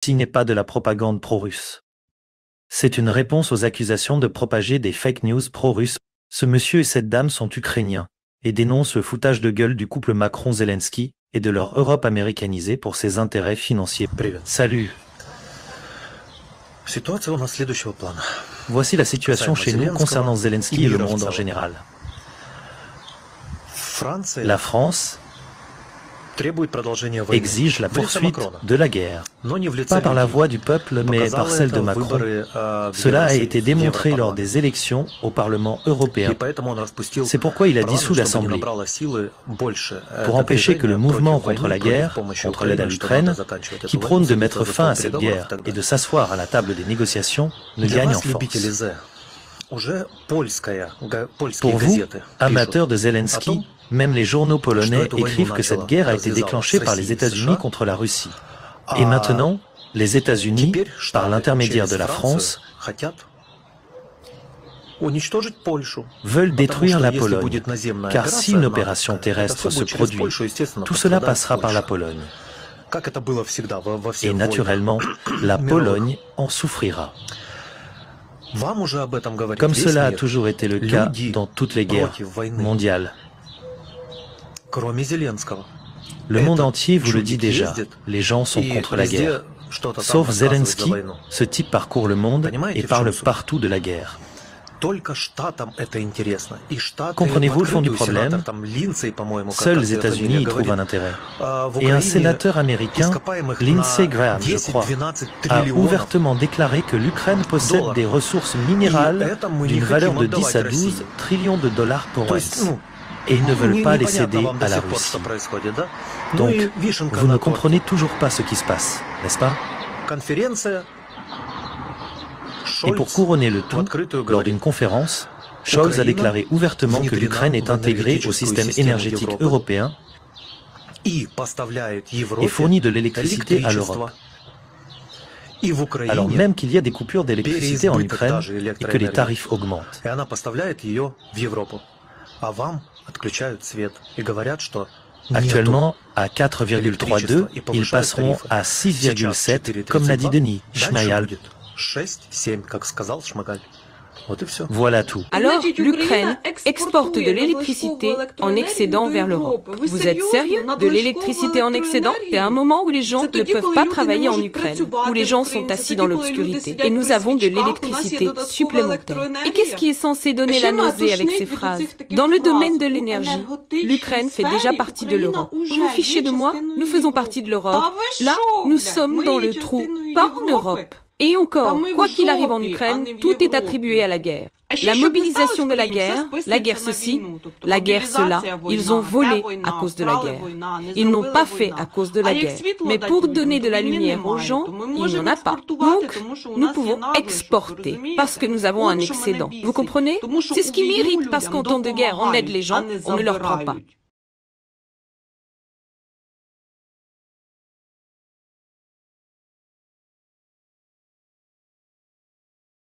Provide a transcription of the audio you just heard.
Ceci n'est pas de la propagande pro-russe. C'est une réponse aux accusations de propager des fake news pro-russes. Ce monsieur et cette dame sont ukrainiens et dénoncent le foutage de gueule du couple Macron-Zelensky et de leur Europe américanisée pour ses intérêts financiers. Salut. Voici la situation chez nous concernant Zelensky et le monde en général. La France exige la poursuite de la guerre, pas par la voix du peuple, mais par celle de Macron. Cela a été démontré lors des élections au Parlement européen. C'est pourquoi il a dissous l'Assemblée, pour empêcher que le mouvement contre la guerre, contre l'aide à l'Ukraine, qui prône de mettre fin à cette guerre et de s'asseoir à la table des négociations, ne gagne en force. Pour vous, amateurs de Zelensky, même les journaux polonais écrivent que cette guerre a été déclenchée par les États-Unis contre la Russie. Et maintenant, les États-Unis, par l'intermédiaire de la France, veulent détruire la Pologne, car si une opération terrestre se produit, tout cela passera par la Pologne. Et naturellement, la Pologne en souffrira. Comme cela a toujours été le cas dans toutes les guerres mondiales. Le monde entier vous le dit déjà, les gens sont contre la guerre. Sauf Zelensky, ce type parcourt le monde et parle partout de la guerre. Comprenez-vous le fond du problème? Seuls les États-Unis y trouvent un intérêt. Et un sénateur américain, Lindsey Graham, je crois, a ouvertement déclaré que l'Ukraine possède des ressources minérales d'une valeur de 10 à 12 trillions de dollars pour Once. Et ils ne veulent pas les céder à la Russie. Donc, vous ne comprenez toujours pas ce qui se passe, n'est-ce pas? Et pour couronner le tout, lors d'une conférence, Scholz a déclaré ouvertement que l'Ukraine est intégrée au système énergétique européen et fournit de l'électricité à l'Europe. Alors même qu'il y a des coupures d'électricité en Ukraine et que les tarifs augmentent. Actuellement, à 4,32, ils passeront à 6,7, comme l'a dit Denis Shmyhal. Voilà tout. Alors, l'Ukraine exporte de l'électricité en excédent vers l'Europe. Vous êtes sérieux? De l'électricité en excédent? C'est un moment où les gens ne peuvent pas travailler en Ukraine, où les gens sont assis dans l'obscurité. Et nous avons de l'électricité supplémentaire. Et qu'est-ce qui est censé donner la nausée avec ces phrases? Dans le domaine de l'énergie, l'Ukraine fait déjà partie de l'Europe. Vous vous fichez de moi? Nous faisons partie de l'Europe. Là, nous sommes dans le trou, pas en Europe. Et encore, quoi qu'il arrive en Ukraine, tout est attribué à la guerre. La mobilisation de la guerre ceci, la guerre cela, ils ont volé à cause de la guerre. Ils n'ont pas fait à cause de la guerre. Mais pour donner de la lumière aux gens, il n'y en a pas. Donc, nous pouvons exporter, parce que nous avons un excédent. Vous comprenez? C'est ce qui m'irrite, parce qu'en temps de guerre, on aide les gens, on ne leur prend pas.